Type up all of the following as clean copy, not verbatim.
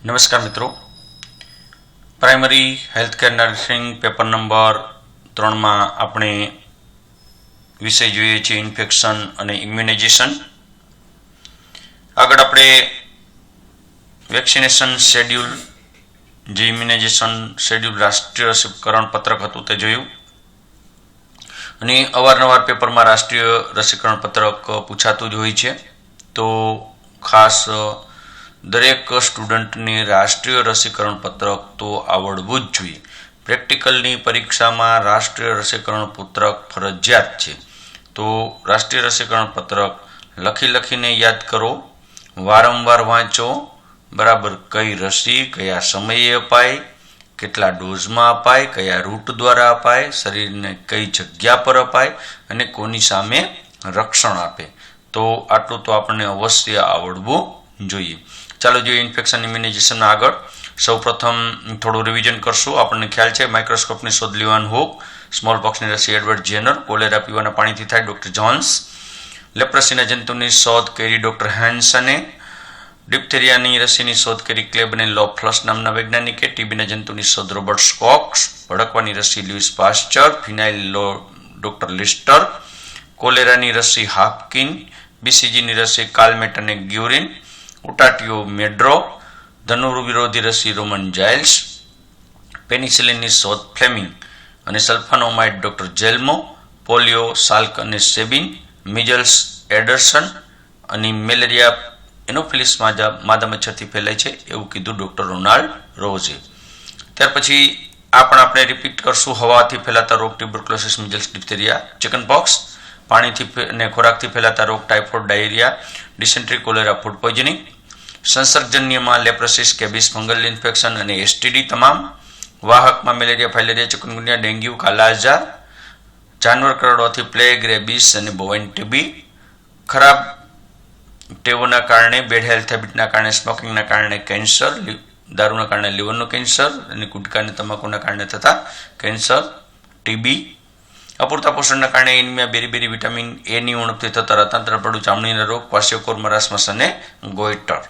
नमस्कार मित्रों, primary health केर नर्सिंग पेपर नंबर 3 में આપણે વિષય જોઈએ છે ઇન્ફેક્શન અને ઇમ્યુનાઇઝેશન। આગળ આપણે વેક્સિનેશન શેડ્યુલ, જે ઇમ્યુનાઇઝેશન શેડ્યુલ રાષ્ટ્રીય રસીકરણ પત્રક હતું તે જોયું અને અવારનવાર પેપરમાં રાષ્ટ્રીય રસીકરણ પત્રક પૂછાતું જ હોય છે। તો ખાસ દરેક સ્ટુડન્ટને રાષ્ટ્રીય રસીકરણ પત્રક તો આવડવું જ જોઈએ। પ્રેક્ટિકલની પરીક્ષામાં રાષ્ટ્રીય રસીકરણ પત્રક ફરજિયાત છે। તો રાષ્ટ્રીય રસીકરણ પત્રક લખીને યાદ કરો, વારંવાર વાંચો, બરાબર। કઈ રસી કયા સમયે અપાય, કેટલા ડોઝમાં અપાય, કયા રૂટ દ્વારા અપાય, શરીરને કઈ જગ્યા પર અપાય અને કોની સામે રક્ષણ આપે। તો આટલું તો આપણને અવશ્ય આવડવું જોઈએ। ચાલો જોઈએ ઇન્ફેક્શન ઇમ્યુનાઇઝેશન આગળ। સૌપ્રથમ થોડું રિવિઝન કરશું। આપણને ખ્યાલ છે માઇક્રોસ્કોપની શોધ લિયોન હુક, સ્મોલ પોક્સની રસી એડવર્ડ જેનર, કોલેરા પીવાના પાણીથી થાય ડોક્ટર જોન્સ, લેપ્રસીના જંતુની શોધ કરી ડોક્ટર હેન્સને, ડિપ્થેરિયાની રસીની શોધ કરી ક્લેબ અને લોફ્લસ નામના વૈજ્ઞાનિકે, ટીબીના જંતુની શોધ રોબર્ટ કોક્સ, ભડકવાની રસી લ્યુઇસ પાસ્ચર, ફિનાઇલ ડોક્ટર લિસ્ટર, કોલેરાની રસી હાફકિન, બીસીજીની રસી કાલ્મેટ અને ગ્યુરિન, ઉટાટિયો મેડ્રો, ધનુર્વિરોધી રસી રોમન જાઇલ્સ, પેનિસિલિનની શોધ ફ્લેમિંગ અને સલ્ફાનોમાઇડ ડોક્ટર જેલ્મો, પોલિયો સાલ્ક અને સેબિન, મિઝલ્સ એડરસન અને મેલેરિયા એનોફિલિસ માદા મચ્છરથી ફેલાય છે એવું કીધું ડોક્ટર રોનાલ્ડ રોઝે। ત્યાર પછી આપણે રિપીટ કરશું હવાથી ફેલાતા રોગ ટ્યુબરક્લોસિસ, મિઝલ્સ, ડિપ્થેરિયા, ચિકનપોક્સ, પાણીથી અને ખોરાકથી ફેલાતા રોગ typhoid, diarrhoea, dysentery, cholera, food poisoning, સંસર્ગજન્યમાં લેપ્રસી, સ્કેબિસ, ફંગલ ઇન્ફેક્શન અને એસટીડી તમામ, વાહકમાં malaria, filaria, chikungunya, dengue, kala azar, જાનવર કરડવાથી પ્લેગ, રેબિસ અને બોવાઇન ટીબી, ખરાબ ટેવોના કારણે, બેડ હેલ્થ હેબિટના કારણે, સ્મોકિંગના કારણે કેન્સર, દારૂના કારણે લીવરનું કેન્સર અને ગુટકા અને તમાકુના કારણે થતા કેન્સર, ટીબી, અપૂરતા પોષણના કારણે એનિમિયા, બેરી વિટામિન એની ઉણપથી થતા રતાંતરપડું, ચામડીના રોગ, ક્વાસિયોકોર મરાસમસ અને ગોઈટર।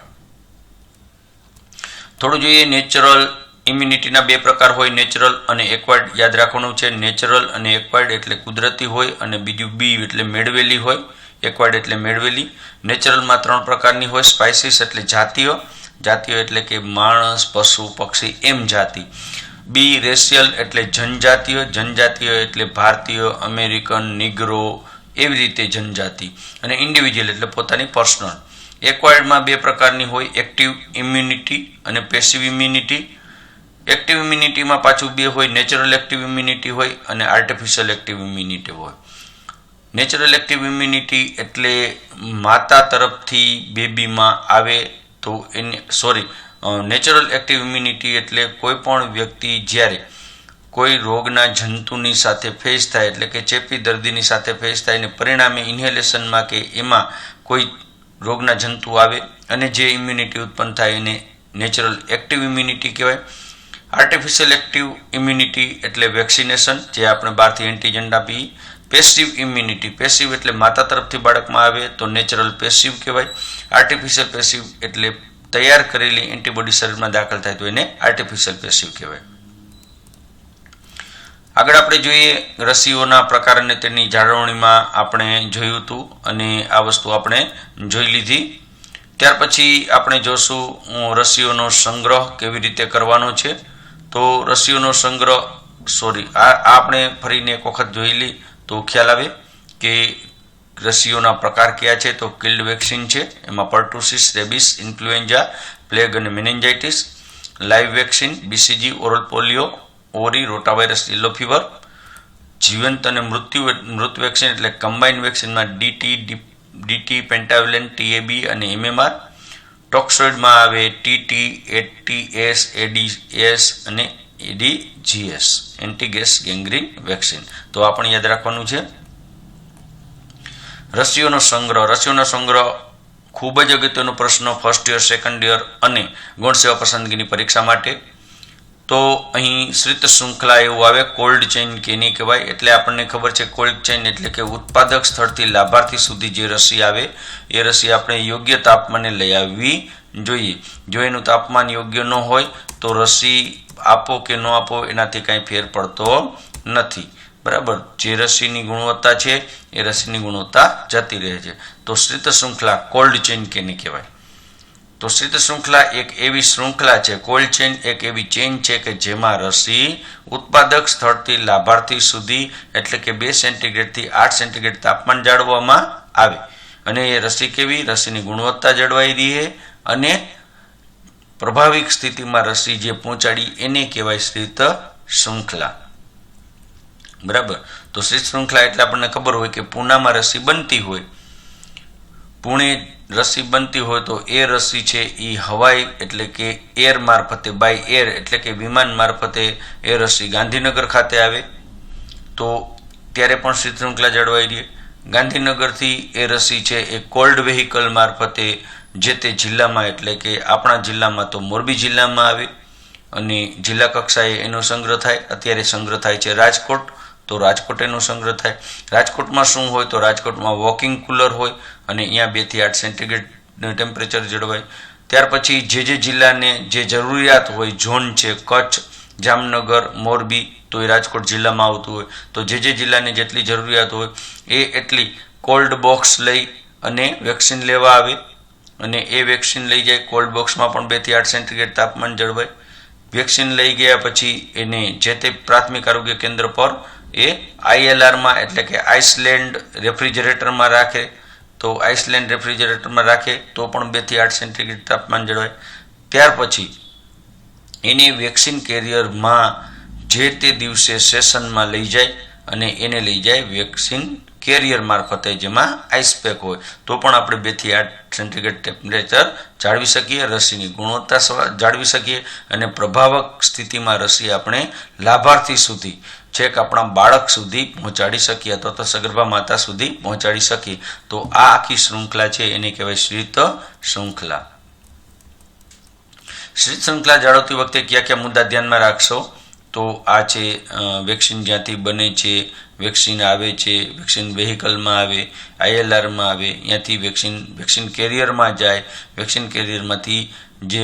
થોડું જોઈએ નેચરલ ઇમ્યુનિટીના બે પ્રકાર હોય, નેચરલ અને એક્વાયર્ડ। યાદ રાખવાનું છે, નેચરલ અને એક્વાયર્ડ એટલે કુદરતી હોય અને બીજું બી એટલે મેળવેલી હોય, એક્વાયર્ડ એટલે મેળવેલી। નેચરલમાં 3 પ્રકારની હોય, સ્પાઇસીસ એટલે જાતીય એટલે કે માણસ, પશુ, પક્ષી એમ જાતિ, બી રેશિયલ એટલે જનજાતીય એટલે ભારતીય, અમેરિકન, નિગ્રો એવી રીતે જનજાતિ, અને ઇન્ડિવિજ્યુઅલ એટલે પોતાની પર્સનલ। એક્વાયર્ડમાં 2 પ્રકારની હોય, એક્ટિવ ઇમ્યુનિટી અને પેસિવ ઇમ્યુનિટી। એક્ટિવ ઇમ્યુનિટીમાં પાછું 2 હોય, નેચરલ એક્ટિવ ઇમ્યુનિટી હોય અને આર્ટિફિશિયલ એક્ટિવ ઇમ્યુનિટી હોય। નેચરલ એક્ટિવ ઇમ્યુનિટી એટલે માતા તરફથી બેબીમાં આવે તો નેચરલ એક્ટિવ ઇમ્યુનિટી એટલે કોઈ પણ વ્યક્તિ જ્યારે કોઈ રોગના જંતુની સાથે ફેસ થાય એટલે કે ચેપી દર્દીની સાથે ફેસ થાય અને પરિણામે ઇન્હેલેશનમાં કે એમાં કોઈ રોગના જંતુ આવે અને જે ઇમ્યુનિટી ઉત્પન્ન થાય એને નેચરલ એક્ટિવ ઇમ્યુનિટી કહેવાય। આર્ટિફિશિયલ એક્ટિવ ઇમ્યુનિટી એટલે વેક્સિનેશન, જે આપણે બહારથી એન્ટીજન આપી। પેસિવ ઇમ્યુનિટી, પેસિવ એટલે માતા તરફથી બાળકમાં આવે તો નેચરલ પેસિવ કહેવાય। આર્ટિફિશિયલ પેસિવ એટલે તૈયાર કરેલી એન્ટીબોડી શરીરમાં દાખલ થાય તો એને આર્ટિફિશિયલ પેસિવ કહેવાય। આગળ આપણે જોઈએ રસીઓના પ્રકાર અને તેની જાળવણીમાં આપણે જોયું હતું અને આ વસ્તુ આપણે જોઈ લીધી। ત્યાર પછી આપણે જોશું રસીઓનો સંગ્રહ કેવી રીતે કરવાનો છે। તો રસીઓનો સંગ્રહ આપણે ફરીને એક વખત જોઈ લઈ તો ખ્યાલ આવે કે રસીઓના પ્રકાર કયા છે। તો કિલ્ડ વેક્સિન છે, એમાં પર્ટુસિસ, રેબિસ, ઇન્ફ્લુએન્ઝા, પ્લેગ અને meningitis, live vaccine, BCG, oral polio, ઓરી, રોટાવાયરસ, યલો ફીવર, જીવંત અને મૃત વેક્સિન એટલે કમ્બાઇન વેક્સિનમાં ડીટી, પેન્ટાવેલેન્ટ, ટીએબી અને એમએમઆર, ટોક્સોઇડમાં આવે ટીટી, એટીએસ, એડીએસ અને એડીજીએસ, એન્ટીગેસ ગેંગ્રીન વેક્સિન। તો આપણે યાદ રાખવાનું છે। રસીઓનો સંગ્રહ ખૂબ જ અગત્યનો પ્રશ્ન ફર્સ્ટ યર, સેકન્ડ યર અને ગૌણ સેવા પસંદગીની પરીક્ષા માટે। તો અહીં શ્રિત શૃંખલા એવું આવે, કોલ્ડ ચેઇન કેની કહેવાય, એટલે આપણને ખબર છે કોલ્ડ ચેઇન એટલે કે ઉત્પાદક સ્થળથી લાભાર્થી સુધી જે રસી આવે એ રસી આપણે યોગ્ય તાપમાને લઈ આવવી જોઈએ। જો એનું તાપમાન યોગ્ય ન હોય તો રસી આપો કે ન આપો એનાથી કાંઈ ફેર પડતો નથી, બરાબર। જે રસીની ગુણવત્તા છે એ રસીની ગુણવત્તા જતી રહે છે। તો શીત શૃંખલા કોલ્ડ ચેઇન કેને કહેવાય? તો શીત શૃંખલા એક એવી શૃંખલા છે, કોલ્ડ ચેઇન એક એવી ચેઇન છે કે જેમાં રસી ઉત્પાદક સ્થળથી લાભાર્થી સુધી એટલે કે 2 સેન્ટીગ્રેડથી 8 સેન્ટીગ્રેડ તાપમાન જાળવવામાં આવે અને એ રસી કેવી? રસીની ગુણવત્તા જળવાઈ રહે અને પ્રભાવિક સ્થિતિમાં રસી જે પહોંચાડી એને કહેવાય શીત શૃંખલા, બરાબર। તો શીત શૃંખલા એટલે આપણને ખબર હોય કે પૂનામાં રસી બનતી હોય, પુણે રસી બનતી હોય તો એ રસી છે એ હવાઈ એટલે કે એર મારફતે, બાય એર એટલે કે વિમાન મારફતે એ રસી ગાંધીનગર ખાતે આવે તો ત્યારે પણ શીત શૃંખલા જળવાઈ રહે। ગાંધીનગરથી એ રસી છે એ કોલ્ડ વેહિકલ મારફતે જે તે જિલ્લામાં એટલે કે આપણા જિલ્લામાં તો મોરબી જિલ્લામાં આવે અને જિલ્લા કક્ષાએ એનો સંગ્રહ થાય। અત્યારે સંગ્રહ થાય છે રાજકોટ, તો રાજકોટ એનો સંગ્રહ થાય। રાજકોટમાં શું હોય? તો રાજકોટમાં વોકિંગ કુલર હોય અને અહીંયા 2 થી 8 સેન્ટીગ્રેડ ટેમ્પરેચર જળવાય। ત્યાર પછી જે જિલ્લાને જે જરૂરિયાત હોય, ઝોન છે કચ્છ, જામનગર, મોરબી, તો એ રાજકોટ જિલ્લામાં આવતું હોય તો જે જિલ્લાને જેટલી જરૂરિયાત હોય એ એટલી કોલ્ડ બોક્સ લઈ અને વેક્સિન લેવા આવે અને એ વેક્સિન લઈ જાય। કોલ્ડ બોક્સમાં પણ 2 થી 8 સેન્ટીગ્રેડ તાપમાન જળવાય। વેક્સિન લઈ ગયા પછી એને જે તે પ્રાથમિક આરોગ્ય કેન્દ્ર પર એ ILRમાં એટલે કે આઇસલેન્ડ રેફ્રિજરેટરમાં રાખે, તો આઇસલેન્ડ રેફ્રિજરેટરમાં રાખે તો પણ 2 થી 8 સેન્ટીગ્રેડ તાપમાન જળવાય। ત્યાર પછી એને વેક્સિન કેરિયરમાં જે તે દિવસે સેશનમાં લઈ જાય અને એને લઈ જાય વેક્સિન કેરિયર મારફતે જેમાં આઈસ પેક હોય તો પણ આપણે 2 થી 8 સેન્ટીગ્રેડ ટેમ્પરેચર જાળવી શકીએ, રસીની ગુણવત્તા જાળવી શકીએ અને પ્રભાવક સ્થિતિમાં રસી આપણે લાભાર્થી સુધી છેક આપણા બાળક સુધી પહોંચાડી શકીએ અથવા તો સગર્ભા માતા સુધી પહોંચાડી શકીએ। તો આ આખી શૃંખલા છે એને કહેવાય શીત શૃંખલા। શીત શૃંખલા જાળવતી વખતે કયા કયા મુદ્દા ધ્યાનમાં રાખશો? તો આ છે વેક્સિન જ્યાંથી બને છે, વેક્સિન આવે છે, વેક્સિન વેહિકલમાં આવે, ILRમાં આવે, ત્યાંથી વેક્સિન કેરિયરમાં જાય, વેક્સિન કેરિયરમાંથી જે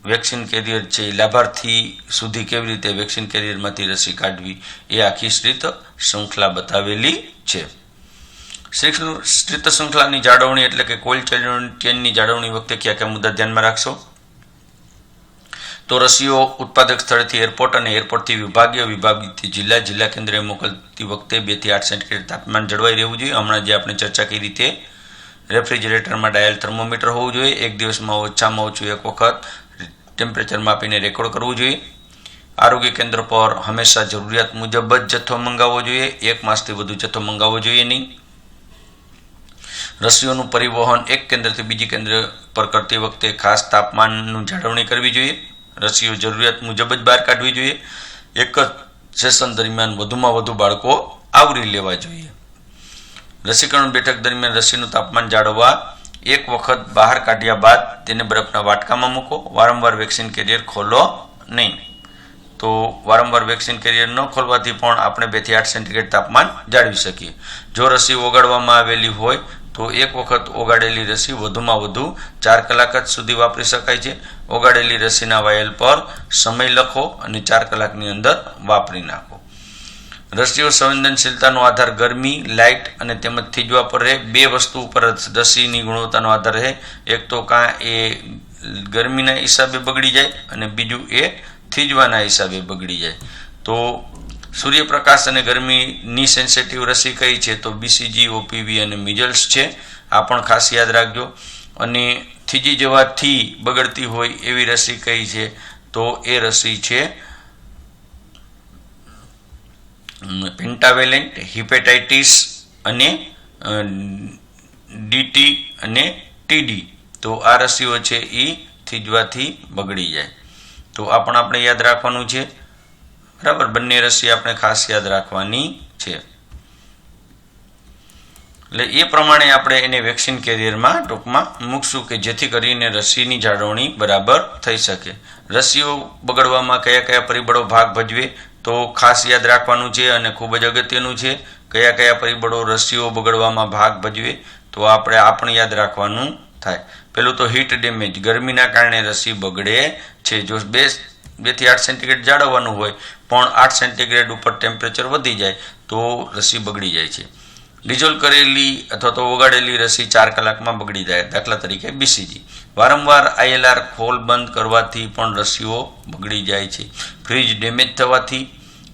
વેક્સિન કેરિયર છે લાભાર્થી સુધી કેવી રીતે વેક્સિન કેરિયરમાંથી રસી કાઢવી એ આખી શીત શૃંખલા બતાવેલી છે। શીત શૃંખલાની જાળવણી એટલે કે કોલ્ડ ચેઇનની જાળવણી વખતે કયા કયા મુદ્દા ધ્યાનમાં રાખશો? તો રસીઓ ઉત્પાદક સ્થળેથી એરપોર્ટ અને એરપોર્ટથી વિભાગથી જિલ્લા કેન્દ્રે મોકલતી વખતે 2 થી 8 સેન્ટીગ્રેડ તાપમાન જળવાઈ રહેવું જોઈએ। હમણાં જે આપણે ચર્ચા કરી રીતે રેફ્રિજરેટરમાં ડાયલ થર્મોમીટર હોવું જોઈએ, એક દિવસમાં ઓછામાં ઓછું એક વખત ટેમ્પરેચર માપીને રેકોર્ડ કરવું જોઈએ। આરોગ્ય કેન્દ્ર પર હંમેશા જરૂરિયાત મુજબ જ જથ્થો મંગાવવો જોઈએ, 1 માસથી વધુ જથ્થો મંગાવવો જોઈએ નહીં। રસીઓનું પરિવહન એક કેન્દ્રથી બીજી કેન્દ્ર પર કરતી વખતે ખાસ તાપમાનનું જાળવણી કરવી જોઈએ। રસીઓ જરૂરિયાત મુજબ જ બહાર કાઢવી જોઈએ। એક જ સેશન દરમિયાન વધુમાં વધુ બાળકો આવરી લેવા જોઈએ। રસીકરણ બેઠક દરમિયાન રસીનું તાપમાન જાળવવા એક વખત બહાર કાઢ્યા બાદ તેને બરફના વાટકામાં મૂકો। વારંવાર વેક્સિન કેરિયર ખોલો નહીં। તો વારંવાર વેક્સિન કેરિયર ન ખોલવાથી પણ આપણે 2 થી 8 સેન્ટીગ્રેડ તાપમાન જાળવી શકીએ। જો રસી ઓગાળવામાં આવેલી હોય તો એક વખત ઓગાળેલી રસી વધુમાં વધુ 4 કલાક જ સુધી વાપરી શકાય છે। ઓગાળેલી રસીના વાયલ પર સમય લખો અને 4 કલાકની અંદર વાપરી નાખો। રસીઓ સંવેદનશીલતાનો આધાર ગરમી, લાઇટ અને તેમજ થીજવા પર રહે। 2 વસ્તુ ઉપર રસીની ગુણવત્તાનો આધાર રહે, એક તો કાં એ ગરમીના હિસાબે બગડી જાય અને બીજું એ થીજવાના હિસાબે બગડી જાય। તો સૂર્યપ્રકાશ અને ગરમીની સેન્સિટિવ રસી કઈ છે? તો BCG, OPV અને મિઝલ્સ છે। આ પણ ખાસ યાદ રાખજો। અને થીજી જવાથી બગડતી હોય એવી રસી કઈ છે? તો એ રસી છે પેન્ટાવેલેન્ટ, હિપેટાઇટિસ અને DT અને TD। તો આ રસીઓ છે એ થીજવાથી બગડી જાય। તો આ પણ આપણે યાદ રાખવાનું છે, બરાબર। બંને રસી આપણે ખાસ યાદ રાખવાની છે। એટલે એ પ્રમાણે આપણે એને વેક્સિન કેરિયરમાં ટૂંકમાં મૂકશું કે જેથી કરીને રસીની જાળવણી બરાબર થઈ શકે। રસીઓ બગડવામાં કયા કયા પરિબળો ભાગ ભજવે તો ખાસ યાદ રાખવાનું છે અને ખૂબ જ અગત્યનું છે। કયા કયા પરિબળો રસીઓ બગડવામાં ભાગ ભજવે તો આપણે યાદ રાખવાનું થાય। પેલું તો હીટ ડેમેજ, ગરમીના કારણે રસી બગડે છે. જો 2 થી 8 સેન્ટીગ્રેડ જાળવવાનું હોય પણ 8 સેન્ટીગ્રેડ ઉપર ટેમ્પરેચર વધી જાય તો રસી બગડી જાય છે. ડિઝોલ્વ કરેલી અથવા તો ઓગાળેલી રસી 4 કલાકમાં બગડી જાય. દાખલા તરીકે બીસીજી. વારંવાર ILR ખોલ બંધ કરવાથી પણ રસીઓ બગડી જાય છે. ફ્રીજ ડેમેજ થવાથી,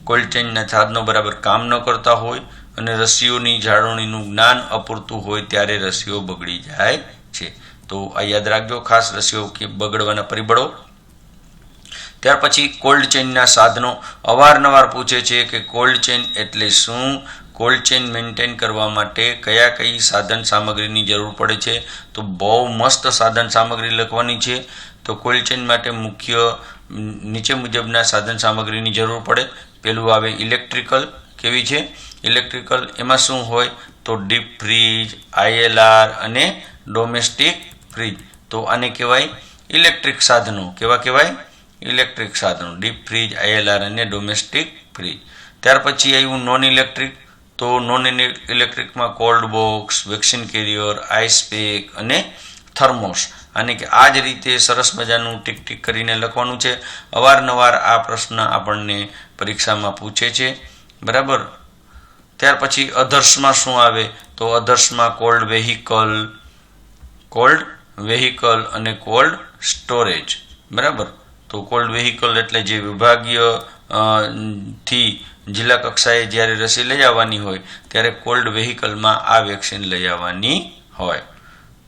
કોલ્ડ ચેઇનના સાધનો બરાબર કામ ન કરતા હોય અને રસીઓની જાળવણીનું જ્ઞાન અપૂરતું હોય ત્યારે રસીઓ બગડી જાય છે. તો આ યાદ રાખજો ખાસ, રસીઓ કે બગડવાના પરિબળો. ત્યાર પછી કોલ્ડ ચેઇનના સાધનો. અવારનવાર પૂછે છે કે કોલ્ડ ચેઇન એટલે શું, કોલ્ડ ચેઇન મેન્ટેન કરવા માટે કઈ સાધન સામગ્રીની જરૂર પડે છે. તો બહુ મસ્ત સાધન સામગ્રી લખવાની છે. તો કોલ્ડ ચેઇન માટે મુખ્ય નીચે મુજબના સાધન સામગ્રીની જરૂર પડે. પેલું આવે ઇલેક્ટ્રિકલ. કેવી છે ઇલેક્ટ્રિકલ? એમાં શું હોય તો ડીપ ફ્રીજ, ILR અને ડોમેસ્ટિક ફ્રીજ. તો આને કહેવાય ઇલેક્ટ્રિક સાધનો. કેવા કહેવાય? ઇલેક્ટ્રિક સાધનો. ડીપ ફ્રીજ, ILR અને ડોમેસ્ટિક ફ્રીજ. ત્યાર પછી આવ્યું નોન ઇલેક્ટ્રિક. તો નોન ઇલેક્ટ્રિકમાં cold box, vaccine carrier, ice pack અને થર્મોસ. આને કે આ જ રીતે સરસ મજાનું ટીક ટીક કરીને લખવાનું છે. અવારનવાર આ પ્રશ્ન આપણને પરીક્ષામાં પૂછે છે, બરાબર. ત્યાર પછી અધર્સમાં શું આવે તો અધર્સમાં કોલ્ડ વેહિકલ અને કોલ્ડ સ્ટોરેજ, બરાબર. તો કોલ્ડ વેહિકલ એટલે જે વિભાગીય થી જિલ્લા કક્ષાએ જ્યારે રસી લઈ આવવાની હોય ત્યારે કોલ્ડ વેહિકલમાં આ વેક્સિન લઈ આવવાની હોય.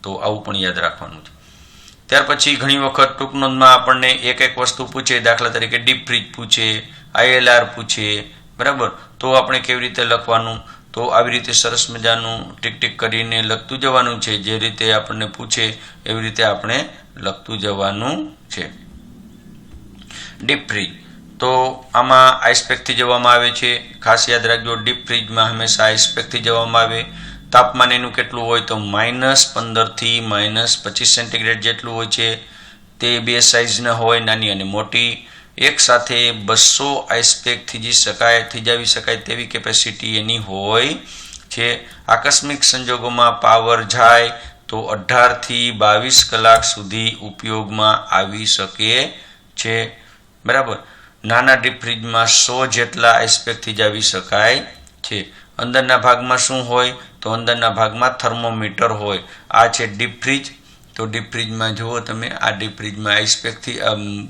તો આવું પણ યાદ રાખવાનું છે. ત્યાર પછી ઘણી વખત ટૂંક નોંધમાં આપણને એક વસ્તુ પૂછે. દાખલા તરીકે ડીપ ફ્રીજ પૂછે, ILR પૂછે, બરાબર. તો આપણે કેવી રીતે લખવાનું? તો આવી રીતે સરસ મજાનું ટીક ટીક કરીને લખતું જવાનું છે. જે રીતે આપણને પૂછે એવી રીતે આપણે લખતું જવાનું છે. Deep fridge. તો આમાં આઈસપેકથી જવામાં આવે છે. ખાસ યાદ રાખજો, ડીપ ફ્રીજમાં હંમેશા આઈસપેકથી જવામાં આવે. તાપમાન એનું કેટલું હોય તો -15 થી -25 સેન્ટીગ્રેડ જેટલું હોય છે. તે 2 સાઇઝના હોય, નાની અને મોટી. એક સાથે 200 આઈસપેક થીજાવી શકાય તેવી કેપેસિટી એની હોય છે. આકસ્મિક સંજોગોમાં પાવર જાય તો 18 થી 22 કલાક સુધી ઉપયોગમાં આવી શકે છે, બરાબર. નાના ડીપ ફ્રીજમાં 100 જેટલા આઈસપેક થીજાવી શકાય છે. અંદરના ભાગમાં શું હોય તો અંદરના ભાગમાં થર્મોમીટર હોય. આ છે ડીપ ફ્રીજ. તો ડીપ ફ્રીજમાં જુઓ તમે, આ ડીપ ફ્રીજમાં આઈસપેકથી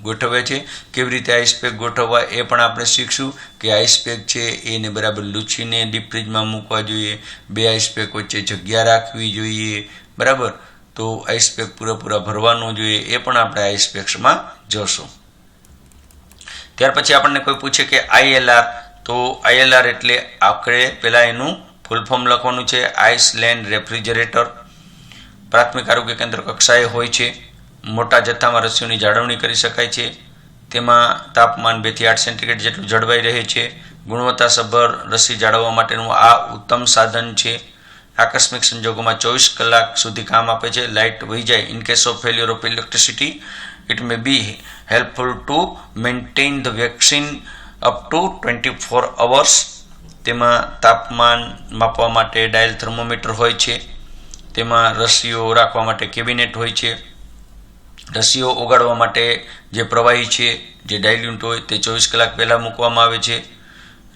ગોઠવે છે. કેવી રીતે આઈસપેક ગોઠવવા એ પણ આપણે શીખશું કે આઈસપેક છે એને બરાબર લૂછીને ડીપ ફ્રીજમાં મૂકવા જોઈએ. 2 આઈસપેક વચ્ચે જગ્યા રાખવી જોઈએ, બરાબર. તો આઈસપેક પૂરેપૂરા ભરવાનો જોઈએ એ પણ આપણે આઈસપેક્સમાં જોશું. ત્યાર પછી આપણને કોઈ પૂછે કે ILR. તો ILR એટલે આપણે પહેલાં એનું ફૂલ ફોર્મ લખવાનું છે. Iceland refrigerator. પ્રાથમિક આરોગ્ય કેન્દ્ર કક્ષાએ હોય છે. મોટા જથ્થામાં રસીઓની જાળવણી કરી શકાય છે. તેમાં તાપમાન 2 થી 8 સેન્ટીગ્રેડ જેટલું જળવાઈ રહે છે. ગુણવત્તાસભર રસી જાળવવા માટેનું આ ઉત્તમ સાધન છે. આકસ્મિક સંજોગોમાં 24 કલાક સુધી કામ આપે છે. લાઇટ વહી જાય, in case of failure of electricity it may be helpful to maintain the vaccine up to 24 hours. તેમાં તાપમાન માપવા માટે ડાયલ થર્મોમીટર હોય છે. તેમાં રસીઓ રાખવા માટે કેબિનેટ હોય છે. રસીઓ ઓગાળવા માટે જે પ્રવાહી છે, જે ડાયલ્યુટ હોય તે 24 કલાક પહેલાં મૂકવામાં આવે છે.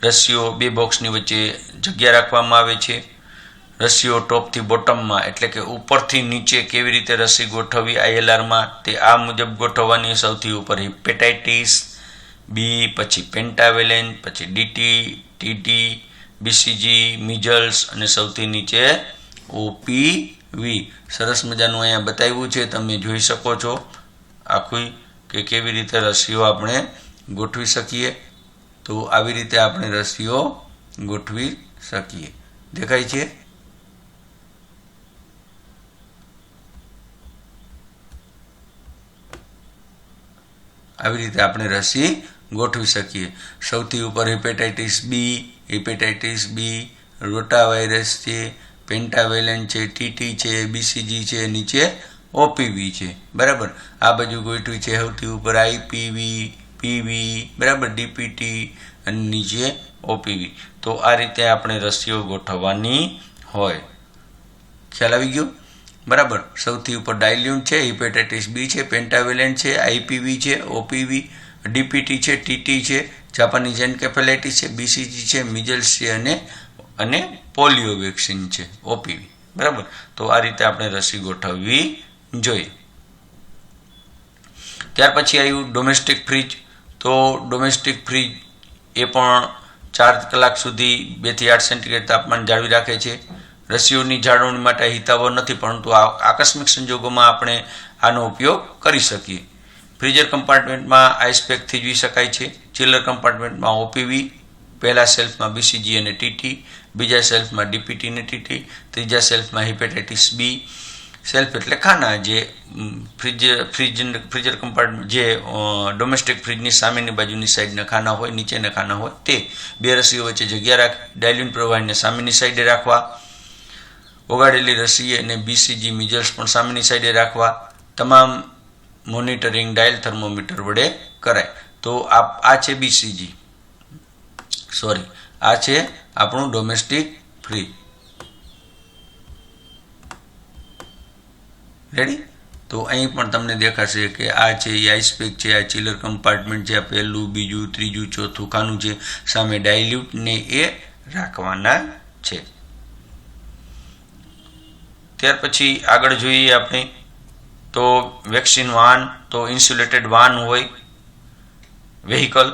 રસીઓ 2 બોક્સની વચ્ચે જગ્યા રાખવામાં આવે છે. રસીઓ ટોપથી બોટમમાં એટલે કે ઉપરથી નીચે કેવી રીતે રસી ગોઠવવી ILRમાં તે આ મુજબ ગોઠવવાની. સૌથી ઉપર હિપેટાઇટિસ બી, પછી પેન્ટાવેલેન્ટ, પછી DT, TT, BCG, મિઝલ્સ અને સૌથી નીચે OPV. સરસ મજાનું અહીંયા બતાવ્યું છે, તમે જોઈ શકો છો આખું કે કેવી રીતે રસીઓ આપણે ગોઠવી શકીએ. તો આવી રીતે આપણે રસીઓ ગોઠવી શકીએ. દેખાય છે? આવી રીતે આપણે રસી ગોઠવી શકીએ. સૌથી ઉપર હિપેટાઇટિસ બી, રોટાવાયરસ છે, પેન્ટાવેલેન્ટ છે, TT છે, BCG છે, નીચે OPV છે, બરાબર. આ બાજુ ગોઠવી છે સૌથી ઉપર IPV, PV, બરાબર, DPT અને નીચે OPV. તો આ રીતે આપણે રસીઓ ગોઠવવાની હોય. ખ્યાલ આવી ગયો? બરાબર. સૌથી ઉપર ડાયલ્યુન્ટ છે, હિપેટાઇટિસ બી છે, પેન્ટાવેલેન્ટ છે, આઈપીવી છે, ઓપીવી, ડીપીટી છે, ટીટી છે, જાપાનીઝ એન્કેફેલાઇટિસ છે, બીસીજી છે, મિઝલ્સ છે અને પોલિયો વેક્સિન છે, ઓપીવી. બરાબર. તો આ રીતે આપણે રસી ગોઠવવી જોઈએ. ત્યાર પછી આવ્યું ડોમેસ્ટિક ફ્રીજ. તો ડોમેસ્ટિક ફ્રીજ એ પણ 4 કલાક સુધી 2 થી 8 સેન્ટીગ્રેડ તાપમાન જાળવી રાખે છે. રસીઓની જાળવણી માટે હિતાવહ નથી, પરંતુ આકસ્મિક સંજોગોમાં આપણે આનો ઉપયોગ કરી શકીએ. ફ્રીઝર કમ્પાર્ટમેન્ટમાં આઈસ પેક થીજવી શકાય છે. ચિલર કમ્પાર્ટમેન્ટમાં ઓપીવી, પહેલા શેલ્ફમાં બીસીજી અને ટીટી, બીજા શેલ્ફમાં ડીપીટી અને ટીટી, ત્રીજા શેલ્ફમાં હિપેટાઇટિસ બી. શેલ્ફ એટલે ખાના, જે ફ્રીઝર કમ્પાર્ટમેન્ટ જે ડોમેસ્ટિક ફ્રીજની સામેની બાજુની સાઈડના ખાના હોય, નીચેના ખાના હોય તે. 2 રસીઓ વચ્ચે જગ્યા રાખી. ડાયલ્યુન્ટ પ્રવાહીને સામેની સાઈડે રાખવા. ઓગાળેલી રસી અને બીસીજી મિઝલ્સ પણ સામેની સાઈડે રાખવા. તમામ મોનિટરિંગ ડાયલ થર્મોમીટર વડે કરાય. તો આ છે બીસીજી, આ છે આપણું ડોમેસ્ટિક ફ્રીજ. રેડી. તો અહીં પણ તમને દેખાશે કે આ છે એ આઈસ પેક છે, આ ચિલર કમ્પાર્ટમેન્ટ છે, આ પહેલું, બીજું, ત્રીજું, ચોથું ખાનું છે, સામે ડાયલ્યુટ ને એ રાખવાના છે. ત્યાર પછી આગળ જોઈએ આપણે તો વેક્સિન વાહન. તો ઇન્સ્યુલેટેડ વાહન હોય, વેહિકલ.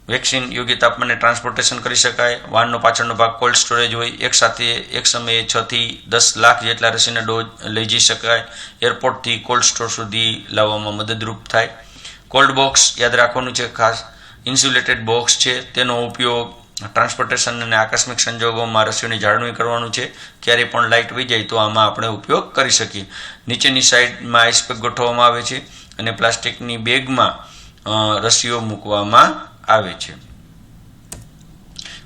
વેક્સિન યોગ્ય તાપમાને ટ્રાન્સપોર્ટેશન કરી શકાય. વાહનનો પાછળનો ભાગ કોલ્ડ સ્ટોરેજ હોય. એક સાથે એક સમયે 6 થી 10 લાખ જેટલા રસીના ડોઝ લઈ જઈ શકાય. એરપોર્ટથી કોલ્ડ સ્ટોર સુધી લાવવામાં મદદરૂપ થાય. કોલ્ડ બોક્સ યાદ રાખવાનું છે ખાસ. ઇન્સ્યુલેટેડ બોક્સ છે તેનો ઉપયોગ ટ્રાન્સપોર્ટેશન અને આકસ્મિક સંજોગોમાં રસીઓની જાળવણી કરવાનું છે. ક્યારેય પણ લાઇટ વહી જાય તો આમાં આપણે ઉપયોગ કરી શકીએ. નીચેની સાઈડમાં આઈસ પેક ગોઠવવામાં આવે છે અને પ્લાસ્ટિકની બેગમાં રસીઓ મૂકવામાં આવે છે.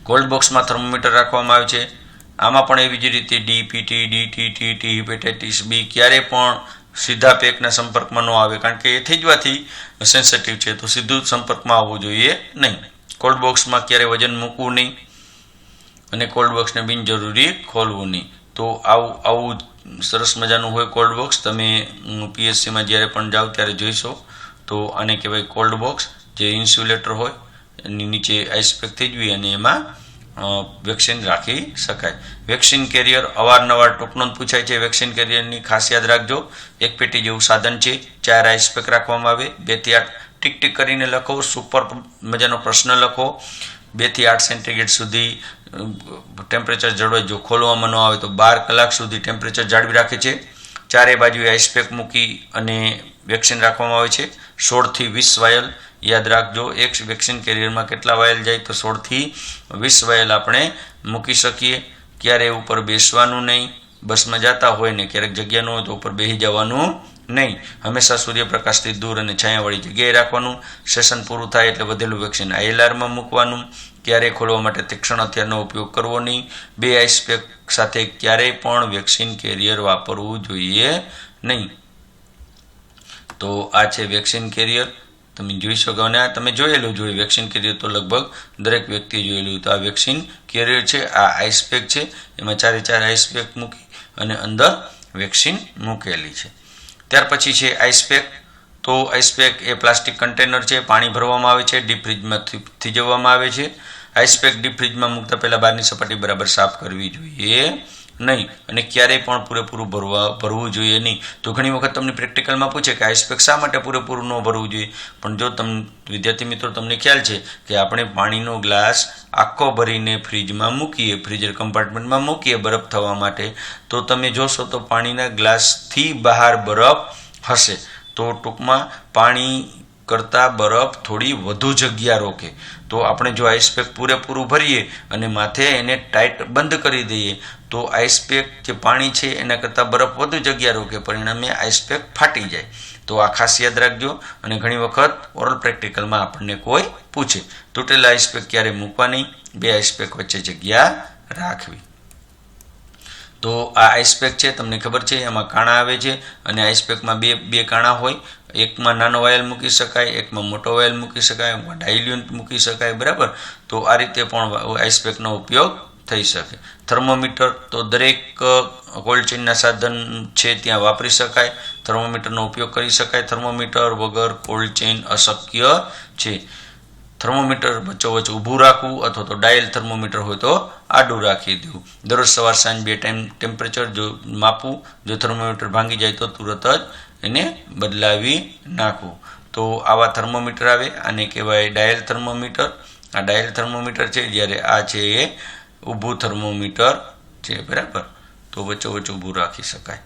કોલ્ડ બોક્સમાં થર્મોમીટર રાખવામાં આવે છે. આમાં પણ એવી જ રીતે ડીપીટી, ડીટીટી, હિપેટાઇટિસ બી ક્યારે પણ સીધા પેકના સંપર્કમાં ન આવે, કારણ કે એ થીજવાથી સેન્સિટિવ છે, તો સીધું સંપર્કમાં આવવું જોઈએ નહીં. કોલ્ડ બોક્સમાં ક્યારે વજન મૂકવું નહીં અને કોલ્ડ બોક્સને બિનજરૂરી ખોલવું નહીં. તો આવું સરસ મજાનું હોય કોલ્ડ બોક્સ. તમે પીએચસીમાં જ્યારે પણ જાઓ ત્યારે જોઈશો. તો આને કહેવાય કોલ્ડ બોક્સ, જે ઇન્સ્યુલેટર હોય એની નીચે આઈસ પેક થીજવી અને એમાં વેક્સિન રાખી શકાય. વેક્સિન કેરિયર અવારનવાર ટોકનોંધ પૂછાય છે. વેક્સિન કેરિયરની ખાસ યાદ રાખજો. એક પેટી જેવું સાધન છે, 4 આઈસ પેક રાખવામાં આવે. 2 થી 8 ટીક ટીક કરીને લખો. સુપર મજાનો પ્રશ્ન લખો. 2 થી 8 સેન્ટીગ્રેડ સુધી ટેમ્પરેચર જળવાય. જો ખોલવામાં ન આવે તો 12 કલાક સુધી ટેમ્પરેચર જાળવી રાખે છે. ચારે બાજુએ આઈસ પેક મૂકી અને વેક્સિન રાખવામાં આવે છે. 16 થી 20 વાયલ યાદ રાખજો. એક વેક્સિન કેરિયરમાં કેટલા વાયલ જાય? તો 16 થી 20 વાયલ આપણે મૂકી શકીએ. ક્યારે ઉપર બેસવાનું નહીં. બસમાં જતા હોય ને ક્યારેક જગ્યા ન હોય તો ઉપર બેસી જવાનું નહીં. હંમેશા સૂર્યપ્રકાશથી દૂર અને છાયાવાળી જગ્યાએ રાખવાનું. સેશન પૂરું થાય એટલે વધેલું વેક્સિન આઈએલઆરમાં મૂકવાનું. ક્યારેય ખોલવા માટે તીક્ષ્ણ હથિયારનો ઉપયોગ કરવો નહીં. 2 આઈસ પેક સાથે ક્યારેય પણ વેક્સિન કેરિયર વાપરવું જોઈએ નહીં. તો આ છે વેક્સિન કેરિયર. તમે જોઈ શકો અને આ તમે જોયેલું જોઈએ. વેક્સિન કેરિયર તો લગભગ દરેક વ્યક્તિએ જોયેલું. તો આ વેક્સિન કેરિયર છે. આ આઈસ પેક છે, એમાં 4 આઈસ પેક મૂકી અને અંદર વેક્સિન મૂકેલી છે. ત્યાર પછી છે આઈસ પેક. તો આઈસ પેક એ પ્લાસ્ટિક કન્ટેનર છે, પાણી ભરવામાં આવે છે, ડીપ ફ્રીજમાં થીજવવામાં આવે છે. આઈસ પેક ડીપ ફ્રીજમાં મૂકતા પહેલાં બહારની સપાટી બરાબર સાફ કરવી જોઈએ નહીં અને ક્યારેય પણ પૂરેપૂરું ભરવું જોઈએ નહીં. તો ઘણી વખત તમને પ્રેક્ટિકલમાં પૂછે કે આઈસ પેક શા માટે પૂરેપૂરું ન ભરવું જોઈએ. પણ જો વિદ્યાર્થી મિત્રો તમને ખ્યાલ છે કે આપણે પાણીનો ગ્લાસ આખો ભરીને ફ્રીજમાં મૂકીએ, ફ્રીઝર કમ્પાર્ટમેન્ટમાં મૂકીએ બરફ થવા માટે, તો તમે જોશો તો પાણીના ગ્લાસથી બહાર બરફ હશે. તો ટૂંકમાં પાણી કરતાં બરફ થોડી વધુ જગ્યા રોકે. તો આપણે જો આઈસ પેક પૂરેપૂરું ભરીએ અને માથે એને ટાઈટ બંધ કરી દઈએ તો આઈસ પેક જે પાણી છે એના કરતાં બરફ વધુ જગ્યા રોકે, પરિણામે આઈસ પેક ફાટી જાય. તો આ ખાસ યાદ રાખજો. અને ઘણી વખત ઓરલ પ્રેક્ટિકલમાં આપણને કોઈ પૂછે. તૂટેલા આઈસ પેક ક્યારે મૂકવા નહીં, 2 આઈસ પેક વચ્ચે જગ્યા રાખવી. તો આ આઈસ પેક છે, તમને ખબર છે એમાં કાણા આવે છે અને આઈસ પેકમાં બે કાણા હોય. એકમાં નાનો વાયલ મૂકી શકાય, એકમાં મોટો વાયલ મૂકી શકાય, એકમાં ડાયલ્યુન્ટ મૂકી શકાય. બરાબર. તો આ રીતે પણ આઈસ પેકનો ઉપયોગ થઈ શકે. થર્મોમીટર તો દરેક કોલ્ડ ચેઇનના સાધન છે ત્યાં વાપરી શકાય, થર્મોમીટરનો ઉપયોગ કરી શકાય. થર્મોમીટર વગર કોલ્ડ ચેઇન અશક્ય છે. થર્મોમીટર વચ્ચોવચ્ચ ઊભું રાખવું અથવા તો ડાયલ થર્મોમીટર હોય તો આડું રાખી દેવું. દરરોજ સવાર સાંજ 2 ટાઈમ ટેમ્પરેચર જો માપવું. જો થર્મોમીટર ભાંગી જાય તો તુરત જ એને બદલાવી નાખવું. તો આવા થર્મોમીટર આવે, આને કહેવાય ડાયલ થર્મોમીટર. આ ડાયલ થર્મોમીટર છે, જ્યારે આ છે એ ઊભું થર્મોમીટર છે, બરાબર. તો વચ્ચોવચ્ચ ઊભું રાખી શકાય.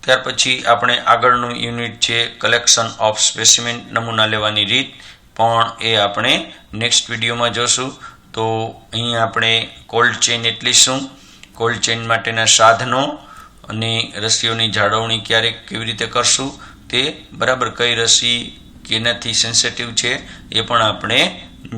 ત્યાર પછી આપણે આગળનું યુનિટ છે કલેક્શન ઓફ સ્પેસિમેન, નમૂના લેવાની રીત, પણ એ આપણે નેક્સ્ટ વિડીયોમાં જોશું. તો અહીં આપણે કોલ્ડ ચેઇન એટલે શું, કોલ્ડ ચેઇન માટેના સાધનો અને રસીઓની જાળવણી કેવી રીતે કરશું તે, બરાબર, કઈ રસી કેનાથી સેન્સિટિવ છે એ પણ આપણે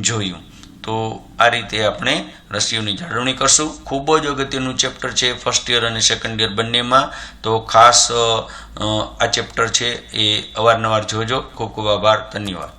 જોયું. તો આ રીતે આપણે રસીઓની જાળવણી કરશું. ખૂબ જ અગત્યનું ચેપ્ટર છે ફર્સ્ટ યર અને સેકન્ડ યર બંનેમાં. તો ખાસ આ ચેપ્ટર છે એ અવારનવાર જોજો. ખૂબ ખૂબ આભાર, ધન્યવાદ.